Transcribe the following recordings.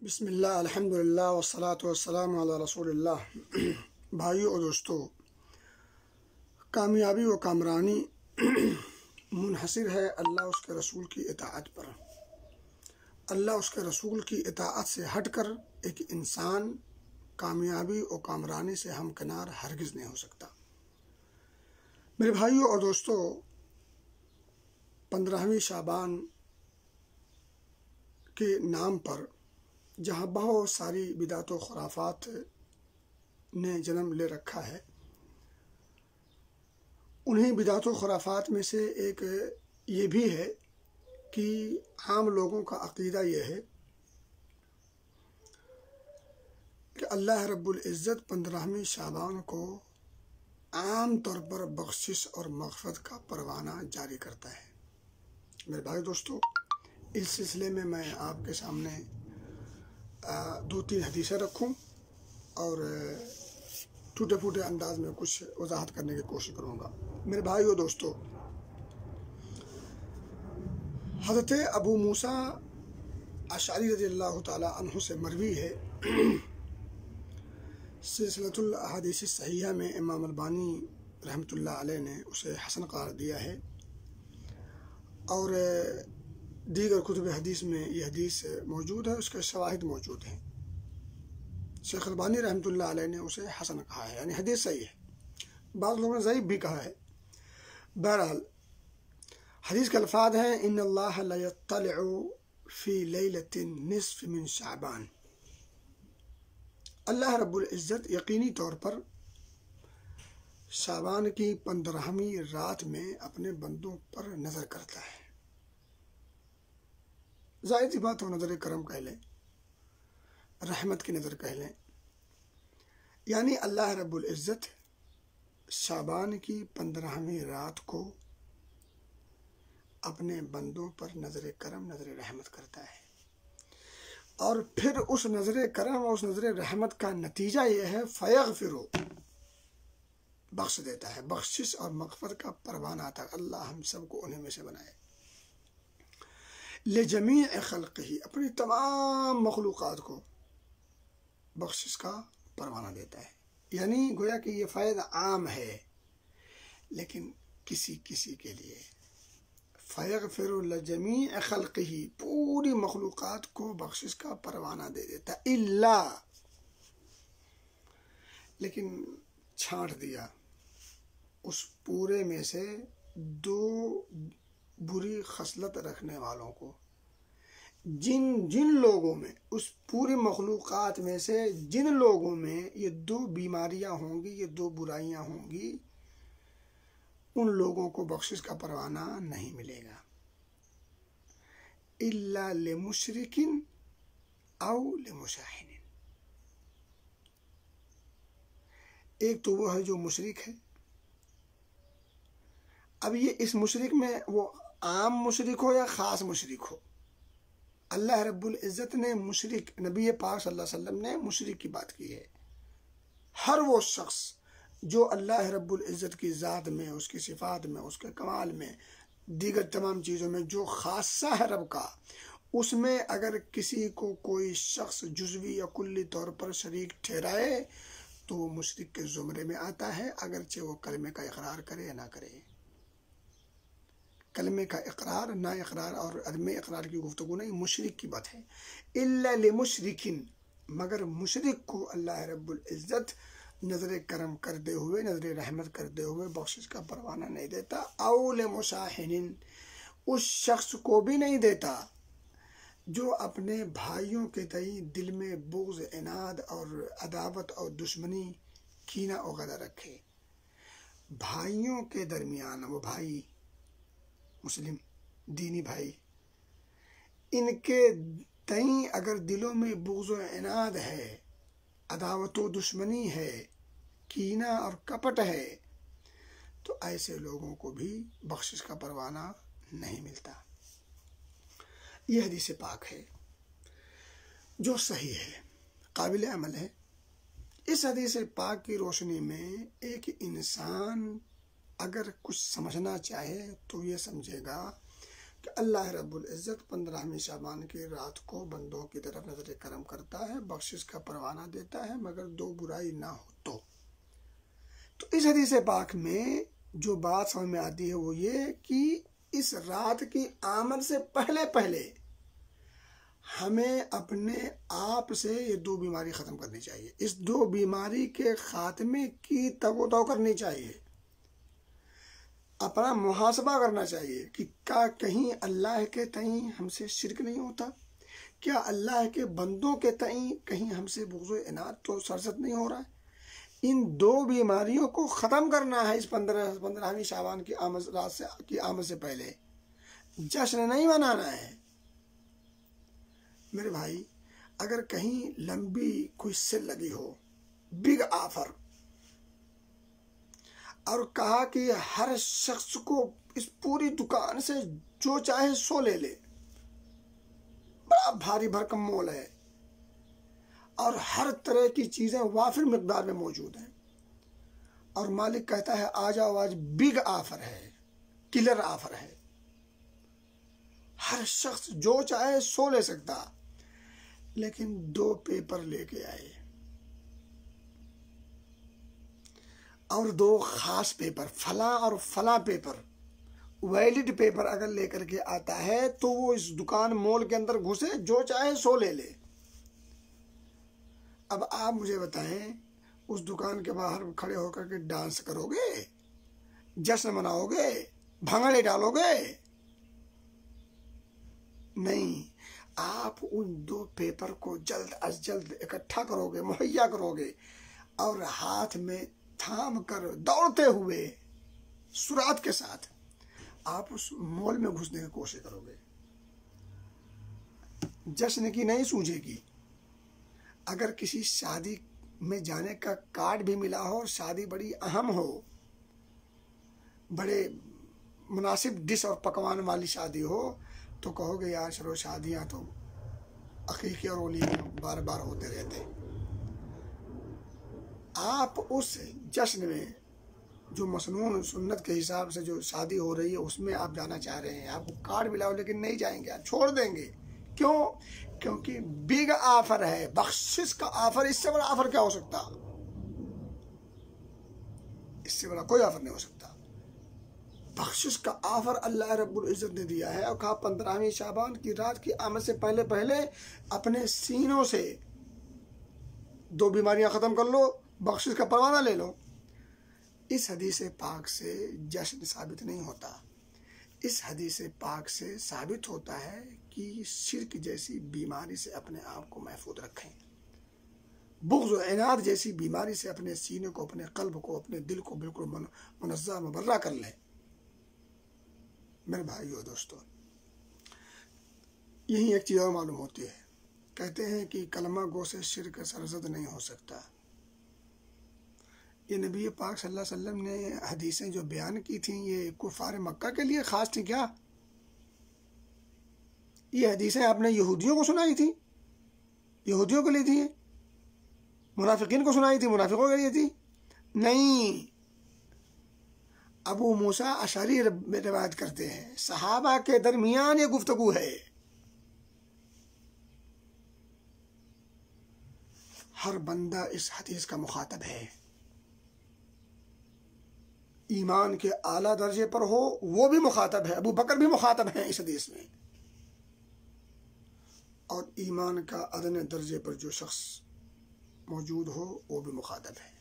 बिस्मिल्लाह अल्हम्दुलिल्लाह वस्सलातु वस्सलामु अला रसूलिल्लाह। भाइयों और दोस्तों, कामयाबी व कामरानी मुनहसर है अल्लाह उसके रसूल की इताअत पर। अल्लाह उसके रसूल की इताअत से हटकर एक इंसान कामयाबी और कामरानी से हमकिनार हरगिज़ नहीं हो सकता। मेरे भाइयों और दोस्तों, 15वीं शाबान के नाम पर जहाँ बहुत सारी बिदात व खुराफात ने जन्म ले रखा है, उन्हीं बिदात व खुराफात में से एक ये भी है कि आम लोगों का अक़ीदा ये है कि अल्लाह रब्बुल इज़्ज़त 15वीं शाबान को आम तौर पर बख्शिश और मग़फ़िरत का परवाना जारी करता है। मेरे भाई दोस्तों, इस सिलसिले में मैं आपके सामने 2-3 हदीसें रखूं और टूटे फूटे अंदाज में कुछ वजाहत करने की कोशिश करूँगा। मेरे भाइयों दोस्तों, हज़रत अबू मूसा अशअरी रज़ियल्लाहु ताला अन्हु से मरवी है, सिलसिलतुल अहादीस सहीहा में इमाम अलबानी रहमतुल्लाह अलैह ने उसे हसन करार दिया है और दीगर कुतुब हदीस में ये हदीस मौजूद है, उसके शवाहिद मौजूद हैं। शेख अलबानी रहमतुल्लाह अलैह ने उसे हसन कहा है, यानी हदीस सही है। बाद लोगों ने ज़ईफ़ भी कहा है। बहरहाल हदीस के अल्फाज हैं, इन्नल्लाह ला यत्तलिउ फ़ी लैलतिन निस्फ़ मिन शाबान। अल्लाह रब्बुल इज़्ज़त यकीनी तौर पर शाबान की 15वीं रात में अपने बंदों पर नज़र करता है। ज़ाहिर सी बात हो, नज़र करम कह लें, रहमत की नज़र कह लें, यानी अल्लाह रब्बुल इज़्ज़त शाबान की 15वीं रात को अपने बंदों पर नज़र करम, नज़र रहमत करता है। और फिर उस नज़र करम और उस नज़र रहमत का नतीजा ये है, फ़यग़फ़िरु, बख्श देता है, बख्शिश और मग़फ़िरत का परवाना आता है। अल्लाह हम सबको उन्हीं में से बनाए। ले जमीअ ख़ल्क़िही, अपनी तमाम मखलूक़ात को बख्शिश का परवाना देता है। यानी गोया कि ये फ़ैज़ आम है, लेकिन किसी किसी के लिए फ़यग़फ़िरु लिजमीअ ख़ल्क़िही, पूरी मखलूक़ात को बख्शिश का परवाना दे देता है। इल्ला, लेकिन छांट दिया उस पूरे में से 2 बुरी खसलत रखने वालों को। जिन जिन लोगों में, उस पूरी मखलूक़ात में से जिन लोगों में ये 2 बीमारियां होंगी, ये 2 बुराइयां होंगी, उन लोगों को बख्शिश का परवाना नहीं मिलेगा। इल्ला लिमुशरिकिन औ लिमुशाहिनिन, एक तो वो है जो मुशरिक है। अब ये इस मुशरिक में वो आम मुशरिक हो या ख़ास मुशरिक हो, अल्लाह रब्बुल इज़्ज़त ने मुशरिक, नबी पाक सल्लल्लाहु अलैहि वसल्लम ने मुशरिक की बात की है। हर वो शख्स जो अल्लाह रब्बुल इज़्ज़त की ज़ात में, उसकी सिफ़ात में, उसके कमाल में, दीगर तमाम चीज़ों में जो ख़ासा है रब का, उसमें अगर किसी को कोई शख्स जुज़वी या कुल्ली तौर पर शरीक ठहराए तो वो मुशरिक के ज़ुमरे में आता है, अगरचे वो कलमे का इक़रार करे या ना करे। कलमे का इक़रार, ना इक़रार और अदम इक़रार की गुफ्तगू नहीं, मुशरिक की बात है। इल्ला लिमुशरिकिन, मगर मुशरिक को अल्लाह रब्बुल इज़्ज़त नज़र करम करते हुए, नज़र रहमत करते हुए बख्शिश का परवाना नहीं देता। औ लिमुशाहिनिन, उस शख्स को भी नहीं देता जो अपने भाइयों के तई दिल में बुग़्ज़, इनाद और अदावत और दुश्मनी, कीना वगैरह रखे। भाइयों के दरमियान, वो भाई मुस्लिम दीनी भाई, इनके तई अगर दिलों में बुग़्ज़ व इनाद है, अदावत व दुश्मनी है, कीना और कपट है, तो ऐसे लोगों को भी बख्शिश का परवाना नहीं मिलता। यह हदीस पाक है जो सही है, काबिल अमल है। इस हदीस पाक की रोशनी में एक इंसान अगर कुछ समझना चाहे तो ये समझेगा कि अल्लाह रब्बुल इज़्ज़त 15वीं शाबान की रात को बंदों की तरफ नजर करम करता है, बख्शिश का परवाना देता है, मगर दो बुराई ना हो तो इस हदीस पाक में जो बात समझ में आती है वो ये कि इस रात की आमद से पहले पहले हमें अपने आप से ये दो बीमारी ख़त्म करनी चाहिए। इस दो बीमारी के ख़ात्मे की तगो करनी चाहिए, अपना मुहासबा करना चाहिए कि क्या कहीं अल्लाह के तई हमसे शिरक नहीं होता, क्या अल्लाह के बंदों के तई कहीं हमसे बुग़्ज़ व इनात तो सरसत नहीं हो रहा है। इन दो बीमारियों को ख़त्म करना है। इस 15वीं शाबान की आमद से पहले जश्न नहीं मनाना है। मेरे भाई, अगर कहीं लंबी कोई सेल लगी हो, बिग ऑफर, और कहा कि हर शख्स को इस पूरी दुकान से जो चाहे सो ले ले, बड़ा भारी भरकम मोल है और हर तरह की चीज़ें वाफिर मिकदार में मौजूद हैं, और मालिक कहता है आ जाओ, आज बिग ऑफर है, किलर ऑफर है, हर शख्स जो चाहे सो ले सकता। लेकिन दो पेपर लेके आए और दो खास पेपर, फला और फला पेपर, वैलिड पेपर अगर लेकर के आता है तो वो इस दुकान मॉल के अंदर घुसे, जो चाहे सो ले ले। अब आप मुझे बताएं, उस दुकान के बाहर खड़े होकर के डांस करोगे, जश्न मनाओगे, भंगड़े डालोगे? नहीं, आप उन दो पेपर को जल्द अज जल्द इकट्ठा करोगे, मुहैया करोगे और हाथ में थाम कर दौड़ते हुए सुरात के साथ आप उस मॉल में घुसने की कोशिश करोगे। जश्न की नहीं सूझेगी। अगर किसी शादी में जाने का कार्ड भी मिला हो और शादी बड़ी अहम हो, बड़े मुनासिब डिश और पकवान वाली शादी हो, तो कहोगे यार चलो, शादियां तो अकीक़े और ओली बार बार होते रहते। आप उस जश्न में जो मसनून सुन्नत के हिसाब से जो शादी हो रही है उसमें आप जाना चाह रहे हैं, आपको कार्ड मिला हो लेकिन नहीं जाएंगे, आप छोड़ देंगे। क्यों? क्योंकि बिग ऑफर है, बख्शिश का ऑफर। इससे बड़ा ऑफर क्या हो सकता? इससे बड़ा कोई ऑफर नहीं हो सकता। बख्शिश का ऑफर अल्लाह रब्बुल इज़्ज़त ने दिया है और कहा 15वीं शाबान की रात की आमद से पहले पहले अपने सीनों से दो बीमारियां ख़त्म कर लो, बख्शिश का परवाना ले लो। इस हदीस पाक से जश्न साबित नहीं होता। इस हदीस पाक से साबित होता है कि शिर्क जैसी बीमारी से अपने आप को महफूज रखें, बुग़्ज़ व इनाद जैसी बीमारी से अपने सीने को, अपने कल्ब को, अपने दिल को बिल्कुल मुनज़्ज़ह मुबर्रा कर लें। मेरे भाइयों दोस्तों, यही एक चीज़ और मालूम होती है। कहते हैं कि कलमा गो से शिर्क सरज़द नहीं हो सकता। ये नबी पाक सल्लल्लाहु अलैहि वसल्लम ने हदीसें जो बयान की थीं, ये कुफ़ार मक्का के लिए ख़ास थी क्या? ये हदीसें आपने यहूदियों को सुनाई थी, यहूदियों के लिए थी? मुनाफिकीन को सुनाई थी, मुनाफिकों के लिए थी? नहीं। अबू मूसा अशरी रिवायत करते हैं, सहाबा के दरमियान ये गुफ्तगू है। हर बंदा इस हदीस का मुखातब है। ईमान के आला दर्जे पर हो वो भी मुखातब है, अबू बकर भी मुखातब है इस हदीस में, और ईमान का अदने दर्जे पर जो शख्स मौजूद हो वो भी मुखातब है।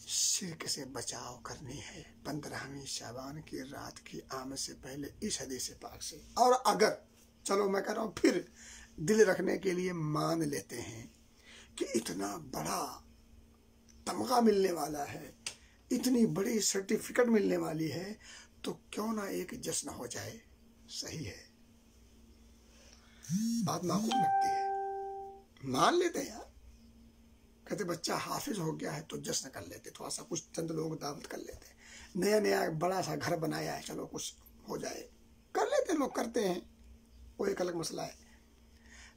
शिर्क से बचाव करनी है 15वीं शाबान की रात की आमद से पहले इस हदीस पाक से। और अगर चलो मैं कह रहा हूँ फिर दिल रखने के लिए मान लेते हैं कि इतना बड़ा तमगा मिलने वाला है, इतनी बड़ी सर्टिफिकेट मिलने वाली है, तो क्यों ना एक जश्न हो जाए। सही है, बात माकूल लगती है, मान लेते हैं यार। कहते बच्चा हाफिज हो गया है तो जश्न कर लेते, थोड़ा सा कुछ चंद लोग दावत कर लेते, नया नया बड़ा सा घर बनाया है, चलो कुछ हो जाए, कर लेते, लोग करते हैं, वो एक अलग मसला है।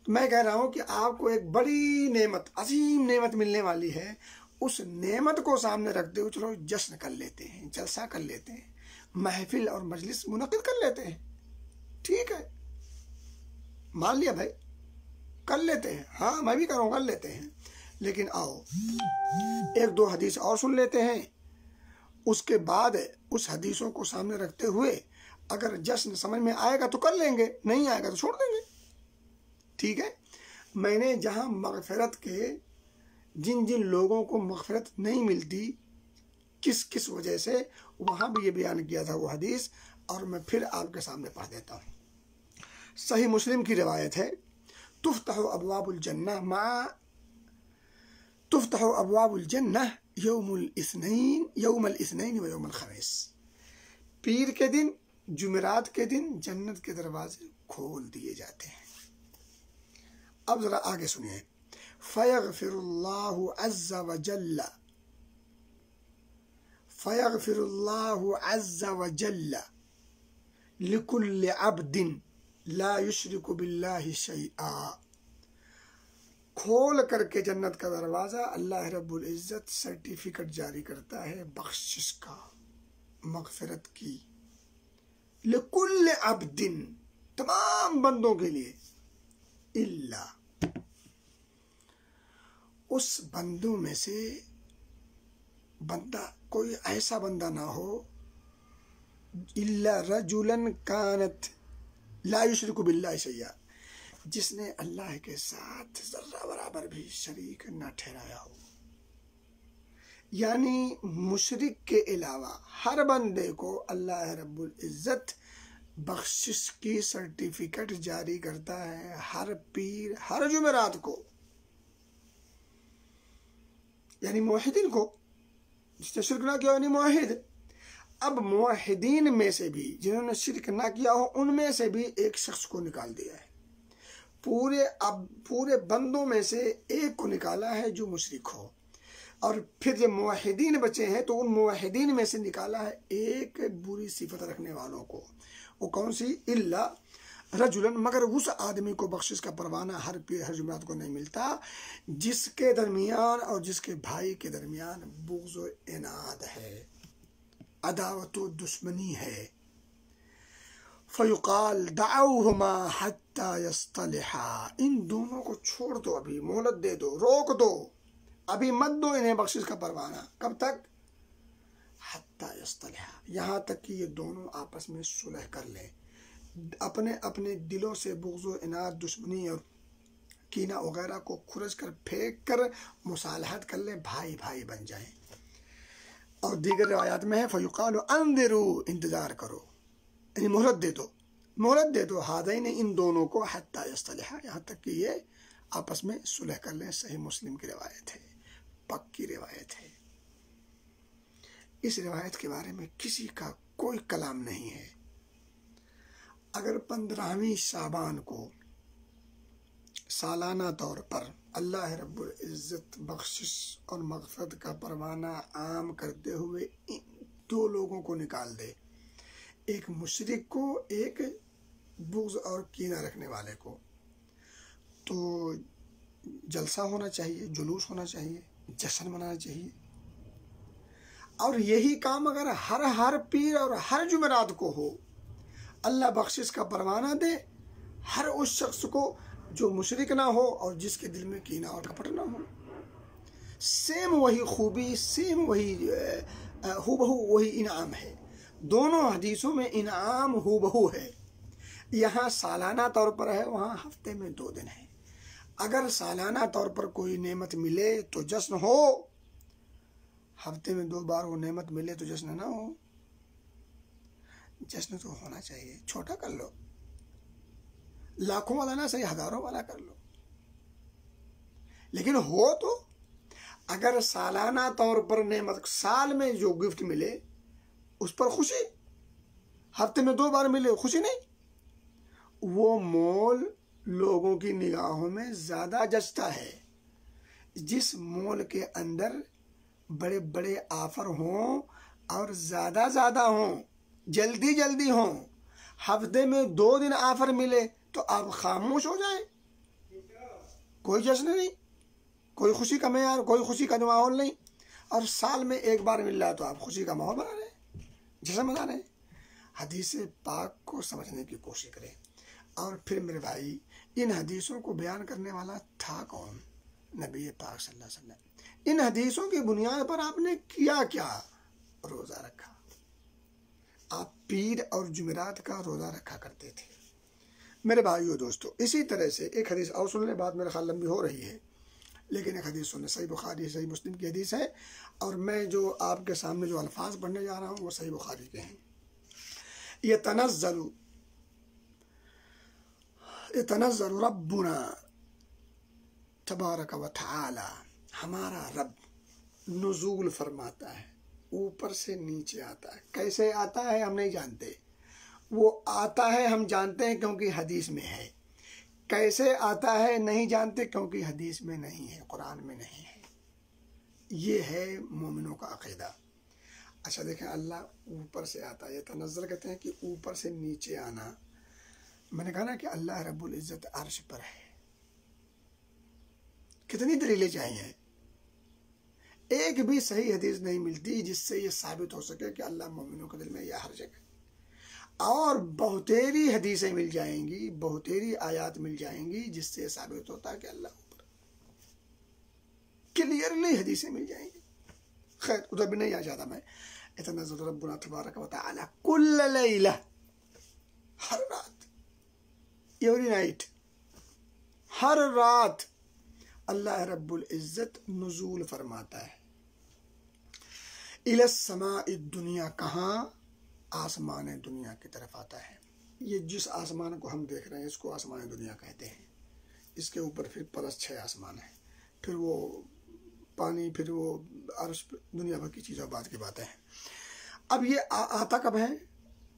तो मैं कह रहा हूँ कि आपको एक बड़ी नेमत, अजीम नेमत मिलने वाली है, उस नेमत को सामने रखते हुए चलो जश्न कर लेते हैं, जलसा कर लेते हैं, महफिल और मजलिस मुनक़िद कर लेते हैं, ठीक है, मान लिया भाई, कर लेते हैं, हाँ मैं भी करूँ, कर लेते हैं, लेकिन आओ एक दो हदीस और सुन लेते हैं, उसके बाद उस हदीसों को सामने रखते हुए अगर जश्न समझ में आएगा तो कर लेंगे, नहीं आएगा तो छोड़ देंगे, ठीक है। मैंने जहाँ मग़फ़िरत के जिन जिन लोगों को मग़फ़िरत नहीं मिलती किस किस वजह से, वहाँ भी ये बयान किया था वो हदीस, और मैं फिर आपके सामने पढ़ देता हूँ। सही मुस्लिम की रिवायत है, तुफ़्तहु अबवाबुल जन्नह तुफ़्तहु अबवाबुल जन्नह यौमुल इस्नैन व यौमुल खमीस। पीर के दिन, जुमेरात के दिन जन्नत के दरवाजे खोल दिए जाते हैं। अब ज़रा आगे सुनिए, फ़यग़फ़िरुल्लाहु अज़्ज़ व जल्ल लिकुल्लि अब्दिन ला युश्रिकु बिल्लाहि शैआ। खोल करके जन्नत का दरवाज़ा अल्लाह रब्बुल इज़्ज़त सर्टिफिकेट जारी करता है बख्शिश का, मग़फ़िरत की, लिकुल्लि अब्दिन, तमाम बंदों के लिए, इल्ला, उस बंदों में से बंदा, कोई ऐसा बंदा ना हो, इल्ला रजुलन कानत ला युश्रिकु बिल्लाहि शैआ, जिसने अल्लाह के साथ जर्रा बराबर भी शरीक न ठहराया हो। यानी मुशरिक के अलावा हर बंदे को अल्लाह रब्बुल इज़्ज़त बख्शिश की सर्टिफिकेट जारी करता है, हर पीर हर जुमेरात को, यानी मुवहिदीन को, जिसने शिरक ना किया यानी मुवहिद। अब मुवहिदीन में से भी जिन्होंने शिरक ना किया हो उनमें से भी एक शख्स को निकाल दिया है, पूरे बंदों में से एक को निकाला है जो मुशरिक हो, और फिर जब मुवहिदीन बचे हैं तो उन मुवहिदीन में से निकाला है एक बुरी सिफत रखने वालों को। वो कौन सी? इल्ला रजुलन, मगर उस आदमी को बख्शिश का परवाना हर जुमेरात को नहीं मिलता जिसके दरमियान और जिसके भाई के दरमियान बुग़्ज़ व इनाद है, अदावत व दुश्मनी है। फ़युक़ाल दअउहुमा हत्ता यस्तलिहा, इन दोनों को छोड़ दो, अभी मोहलत दे दो, रोक दो, अभी मत दो इन्हें बख्शिश का परवाना। कब तक? हत्ता यस्तलिहा, यहाँ तक कि ये दोनों आपस में सुलह कर लें, अपने अपने दिलों से बुग़्ज़ व इनाद, दुश्मनी और कीना वगैरह को खुरच कर फेंक कर मुसालहत कर लें, भाई भाई बन जाएं। और दीगर रिवायात में है फ़युक़ालु अंज़िरू, इंतज़ार करो, यानी मोहलत दे दो हादैन, इन दोनों को, हत्ता यस्तलिहा, यहाँ तक कि ये आपस में सुलह कर लें। सही मुस्लिम की रिवायत है, पक्की रिवायत है। इस रिवायत के बारे में किसी का कोई कलाम नहीं है। अगर 15वीं शाबान को सालाना तौर पर अल्लाह रब्बुल इज़्ज़त बख्शिश और मग़फ़िरत का परवाना आम करते हुए इन दो लोगों को निकाल दे, एक मुशरिक को, एक बुग़्ज़ और कीना रखने वाले को, तो जलसा होना चाहिए, जुलूस होना चाहिए, जश्न मनाना चाहिए। और यही काम अगर हर पीर और हर जुमेरात को हो, अल्लाह बख्शिश का परवाना दे हर उस शख्स को जो मुशरिक ना हो और जिसके दिल में कीना और कपट ना हो। सेम वही खूबी, सेम वही हूबहू वही इनाम है। दोनों हदीसों में इनाम हूबहू है। यहाँ सालाना तौर पर है, वहाँ हफ्ते में 2 दिन है। अगर सालाना तौर पर कोई नेमत मिले तो जश्न हो, हफ्ते में 2 बार वो नेमत मिले तो जश्न ना हो। जश्न तो होना चाहिए, छोटा कर लो, लाखों वाला ना सही, हजारों वाला कर लो, लेकिन हो तो। अगर सालाना तौर पर नेमत, साल में जो गिफ्ट मिले उस पर खुशी, हफ्ते में 2 बार मिले खुशी नहीं, वो मोल लोगों की निगाहों में ज्यादा जचता है। जिस मोल के अंदर बड़े बड़े ऑफर हों और ज्यादा हों, जल्दी जल्दी हों, हफ्ते में 2 दिन ऑफर मिले तो आप खामोश हो जाए, कोई जश्न नहीं, कोई खुशी का मेयार, कोई खुशी का माहौल नहीं। और साल में 1 बार मिल रहा है तो आप खुशी का माहौल बना रहे हैं, जश्न मना रहे हैं। हदीस पाक को समझने की कोशिश करें। और फिर मेरे भाई, इन हदीसों को बयान करने वाला था कौन? नबी पाक सल्लल्लाहु अलैहि वसल्लम। इन हदीसों की बुनियाद पर आपने किया क्या? रोज़ा रखा। आप पीर और जुमेरात का रोज़ा रखा करते थे मेरे भाइयों दोस्तों। इसी तरह से एक हदीस और सुन ले, बात मेरे ख्याल लंबी हो रही है, लेकिन एक हदीस सुनने, सही बुखारी सही मुस्लिम की हदीस है, और मैं जो आपके सामने जो अल्फाज पढ़ने जा रहा हूँ वो सही बुखारी के हैं। यतनज़्ज़लु रब्बुना तबारक व तआला, हमारा रब नुज़ूल फरमाता है, ऊपर से नीचे आता है। कैसे आता है हम नहीं जानते, वो आता है हम जानते हैं क्योंकि हदीस में है। कैसे आता है नहीं जानते क्योंकि हदीस में नहीं है, कुरान में नहीं है। ये है मोमिनों का अक़ीदा। अच्छा देखें, अल्लाह ऊपर से आता है। तनज़्ज़ुल कहते हैं कि ऊपर से नीचे आना। मैंने कहा ना कि अल्लाह रब्बुल इज़्ज़त अर्श पर है। कितनी दलीलें चाहिए, एक भी सही हदीस नहीं मिलती जिससे ये साबित हो सके कि अल्लाह मोमिनों के दिल में या हर जगह। और बहुतेरी हदीसें मिल जाएंगी, बहुतेरी आयात मिल जाएंगी जिससे साबित होता है कि अल्लाह ऊपर। क्लियरली हदीसें मिल जाएंगी। खैर उधर भी नहीं आ जाता मैं। यतनज़्ज़लु रब्बुना तबारक व तआला कुल्ल लैला, हर रात, एवरी नाइट, हर रात अल्लाह रब्बुल इज़्ज़त नुज़ूल फरमाता है। इलस समाई दुनिया, कहाँ? आसमान दुनिया की तरफ आता है। ये जिस आसमान को हम देख रहे हैं इसको आसमान दुनिया कहते हैं। इसके ऊपर फिर प्लस 6 आसमान है, फिर वो पानी, फिर वो अर्श, दुनिया भर की चीज़ों बात की बातें हैं। अब ये आता कब है,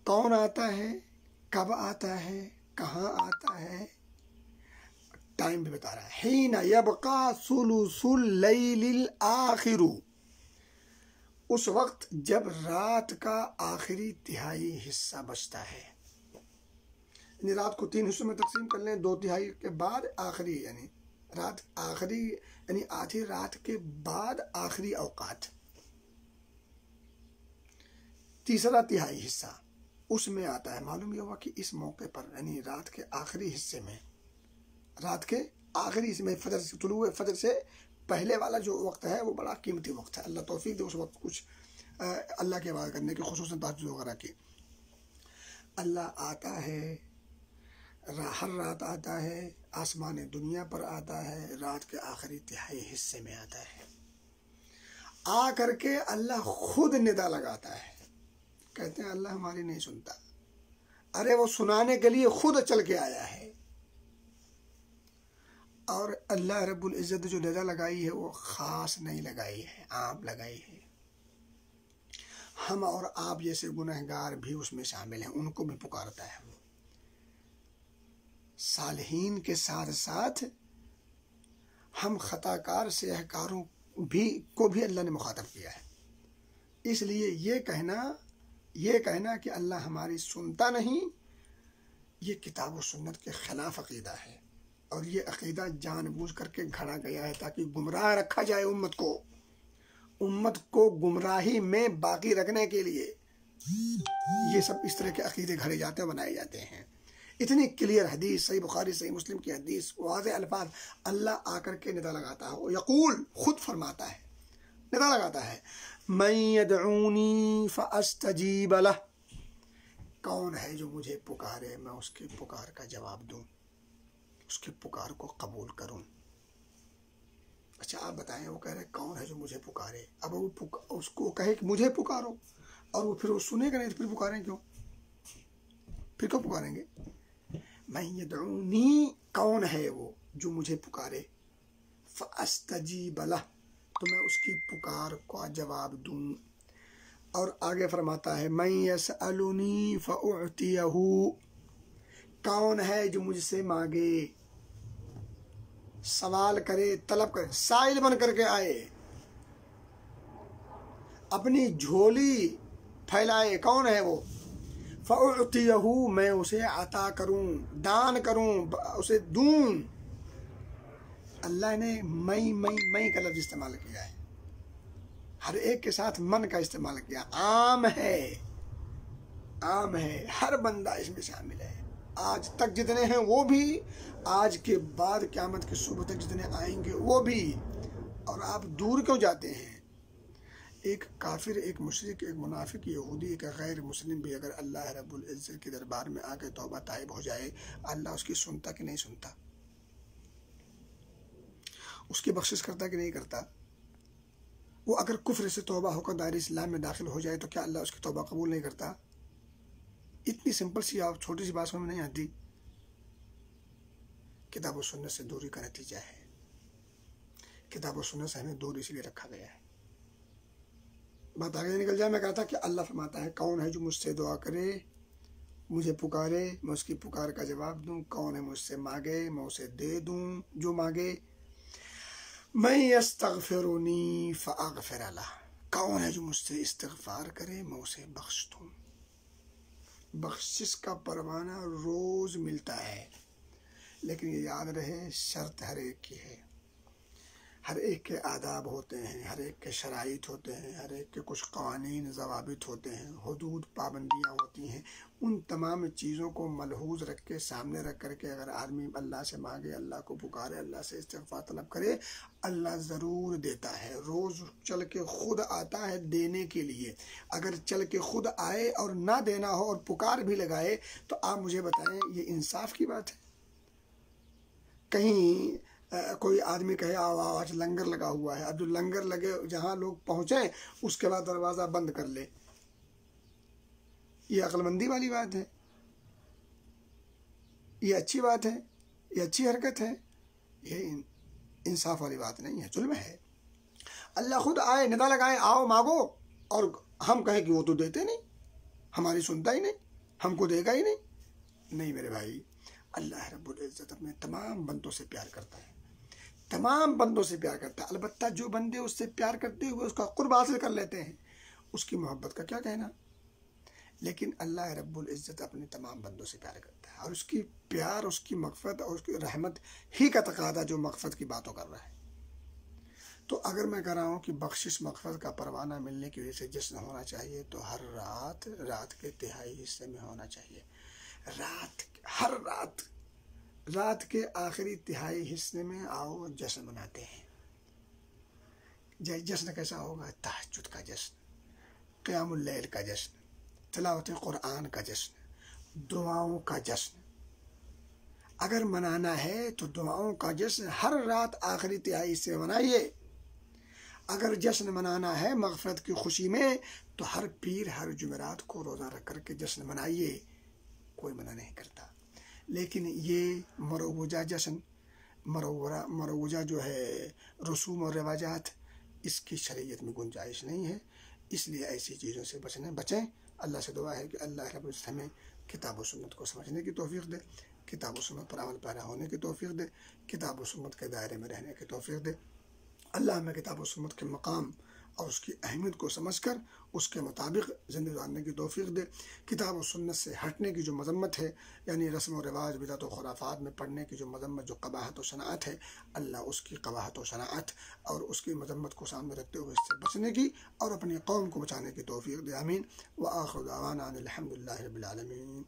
कौन आता है, कब आता है, कहाँ आता है, टाइम भी बता रहा है। हीना यबका सुलुसुल लैलिल आखिरु, उस वक्त जब रात का आखिरी तिहाई हिस्सा बचता है। यानी रात को 3 हिस्सों में तकसीम कर लें, 2 तिहाई के बाद आखिरी, यानी रात आखिरी, यानी आधी रात के बाद आखिरी औकात, तीसरा तिहाई हिस्सा उसमें आता है। मालूम यह हुआ कि इस मौके पर, यानी रात के आखिरी हिस्से में, रात के आखिरी हिस्से में फजर से, तुलूए फजर से पहले वाला जो वक्त है वो बड़ा कीमती वक्त है। अल्लाह तौफीक दे उस वक्त कुछ अल्लाह के इबादत करने की, खुसूसन तहज्जुद वगैरह की। अल्लाह आता है, हर रात आता है, आसमान दुनिया पर आता है, रात के आखिरी तिहाई हिस्से में आता है। आ करके अल्लाह खुद निदा लगाता है। कहते हैं अल्लाह हमारी नहीं सुनता, अरे वो सुनाने के लिए खुद चल के आया है। और अल्लाह रब्बुल इज़्ज़त जो निदा लगाई है वो ख़ास नहीं लगाई है, आम लगाई है। हम और आप जैसे गुनहगार भी उसमें शामिल हैं, उनको भी पुकारता है वो। सालिहीन के साथ साथ हम खताकार सेहकारों को भी अल्लाह ने मुखातब किया है। इसलिए ये कहना कि अल्लाह हमारी सुनता नहीं, ये किताब और सुन्नत के खिलाफ अक़ीदा है। और ये अक़ीदा जानबूझ करके घड़ा गया है ताकि गुमराह रखा जाए उम्मत को गुमराही में बाकी रखने के लिए ये सब इस तरह के अक़ीदे घड़े जाते हैं, बनाए जाते हैं। इतनी क्लियर हदीस, सही बुखारी सही मुस्लिम की हदीस, वाज़ेह अल्फाज, अल्लाह आकर के निदा लगाता है। यक़ूल, खुद फरमाता है, निदा लगाता है, मन यदऊनी फ़अस्तजीब लह, कौन है जो मुझे पुकारे मैं उसकी पुकार का जवाब दूं, उसकी पुकार को कबूल करूं। अच्छा आप बताएं, वो कह रहे कौन है जो मुझे पुकारे। अब वो उसको कहे कि मुझे पुकारो, और वो फिर वो सुनेगा नहीं तो फिर पुकारें क्यों, फिर क्यों पुकारेंगे। मैं यदऊनी, कौन है वो जो मुझे पुकारे, फ़अस्तजीब लह, तो मैं उसकी पुकार का जवाब दूं। और आगे फरमाता है, मैं यसअलुनी फ़उअतियहु, कौन है जो मुझसे मांगे, सवाल करे, तलब करे, साइल बन करके आए, अपनी झोली फैलाए, कौन है वो, फ़उअतियहु, मैं उसे अता करूं, दान करूं, उसे दूं। अल्लाह ने मैं का लफ्ज़ इस्तेमाल किया है, हर एक के साथ मन का इस्तेमाल किया, आम है। आम है, हर बंदा इसमें शामिल है। आज तक जितने हैं वो भी, आज के बाद क़यामत की सुबह तक जितने आएंगे वो भी। और आप दूर क्यों जाते हैं? एक काफिर, एक मुशरिक, एक मुनाफिक, यहूदी, एक गैर मुस्लिम भी अगर अल्लाह रब्बुल इज़्ज़त के दरबार में आके तौबा ताइब हो जाए, अल्लाह उसकी सुनता कि नहीं सुनता? उसकी बख्शिश करता कि नहीं करता? वो अगर कुफ्र से तौबा होकर दायरे इस्लाम में दाखिल हो जाए तो क्या अल्लाह उसकी तौबा कबूल नहीं करता? इतनी सिंपल सी आप छोटी सी बात समझ में नहीं आती? किताब और सुन्नत से दूरी का नतीजा है। किताब और सुन्नत से हमें दूर इसलिए रखा गया है। बात आगे निकल जाए, मैं कहता कि अल्लाह फरमाता है, कौन है जो मुझसे दुआ करे, मुझे पुकारे, मैं उसकी पुकार का जवाब दूं। कौन है मुझसे मांगे, मैं उसे दे दूं जो मांगे। मैं यस्तगफिरुनी फअगफिर लह, कौन है जो मुझसे इस्तिगफार करे, मैं उसे बख्श दूं। बख्शिश का परवाना रोज मिलता है, लेकिन ये याद रहे शर्त हर एक की है। हर एक के आदाब होते हैं, हर एक के शराइत होते हैं, हर एक के कुछ क़वानीन ज़वाबित होते हैं, हुदूद पाबंदियाँ होती हैं। उन तमाम चीज़ों को मलहूज़ रख के, सामने रख कर के अगर आदमी अल्लाह से मांगे, अल्लाह को पुकारे, अल्लाह से इस्तिग़फ़ार तलब करे, अल्लाह ज़रूर देता है। रोज़ चल के खुद आता है देने के लिए। अगर चल के खुद आए और ना देना हो और पुकार भी लगाए तो आप मुझे बताएं, ये इंसाफ की बात है? कहीं कोई आदमी कहे आओ आओ आज लंगर लगा हुआ है, अब जो लंगर लगे जहाँ लोग पहुँचे उसके बाद दरवाज़ा बंद कर ले, ये अक्लमंदी वाली बात है? ये अच्छी बात है? ये अच्छी हरकत है? ये इंसाफ वाली बात नहीं है, जुल्म है। अल्लाह खुद आए, निदा लगाए, आओ मांगो, और हम कहें कि वो तो देते नहीं, हमारी सुनता ही नहीं, हमको देगा ही नहीं। नहीं मेरे भाई, अल्लाह रब्बुल इज़्ज़त अपने तमाम बंदों से प्यार करता है, तमाम बंदों से प्यार करता है। अलबत्ता जो बंदे उससे प्यार करते हुए उसका कुर्ब हासिल कर लेते हैं, उसकी मोहब्बत का क्या कहना। लेकिन अल्लाह रब्बुल इज़्ज़त अपने तमाम बंदों से प्यार करता है, और उसकी प्यार, उसकी मग़फ़िरत और उसकी रहमत ही का तकादा जो मग़फ़िरत की बातों कर रहा है। तो अगर मैं कह रहा हूँ कि बख्शिश मग़फ़िरत का परवाना मिलने की वजह से जश्न होना चाहिए, तो हर रात के तिहाई हिस्से में होना चाहिए। हर रात के आखिरी तिहाई हिस्से में आओ, जश्न मनाते हैं। जश्न कैसा होगा? तहज्जुद का जश्न, क़ियामुल लैल का जश्न, तिलावत कुरान का जश्न, दुआओं का जश्न। अगर मनाना है तो दुआओं का जश्न हर रात आखिरी तिहाई से मनाइए। अगर जश्न मनाना है मग़फ़िरत की खुशी में, तो हर पीर, हर जुमेरात को रोज़ा रख करके जश्न मनाइए, कोई मना नहीं करता। लेकिन ये मरवूजा जश्न, मरवूजा जो है रसूम और रिवाजात, इसकी शरीयत में गुंजाइश नहीं है। इसलिए ऐसी चीज़ों से बचें। अल्लाह से दुआ है कि अल्लाह रब्बुल इज़्ज़त हमें किताब व सुन्नत को समझने की तौफ़ीक़ दे, किताब व सुन्नत पर अमल पैरा होने की तौफ़ीक़ दे, किताब व सुन्नत के दायरे में रहने की तौफ़ीक़ दे। अल्लाह हमें किताब व सुन्नत के मकाम और उसकी अहमियत को समझकर उसके मुताबिक ज़िंदगी गुज़ारने की तौफ़ीक़ दे। किताब और सुन्नत से हटने की जो मज़म्मत है, यानी रस्म व रिवाज, बिदअत और खुराफात में पढ़ने की जो मज़म्मत, जो क़बाहत व शनाअत है, अल्लाह उसकी क़बाहत व शनाअत और उसकी मज़म्मत को सामने रखते हुए इससे बचने की और अपनी कौम को बचाने की तौफ़ीक़ दे। आमीन। व आखिर दावाना अनिल हम्दुलिल्लाहि रब्बिल आलमीन।